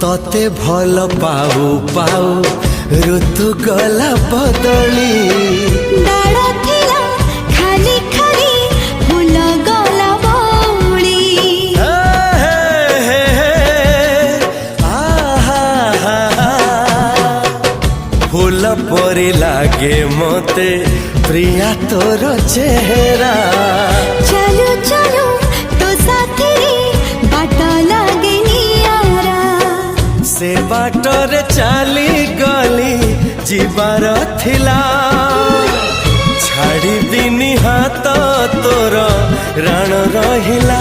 तते भल पाऊ पाऊ ऋतु गला बदली डाळ थिला खाली खाली फूल गला बौली फूल परी लागे मते प्रिया तोर चेहरा चलो चलो तो साथी बाट लागे नियारा से बाटरे चली गली जीवार थिला छाड़ी दिनी हाथ तोर राण रहिला।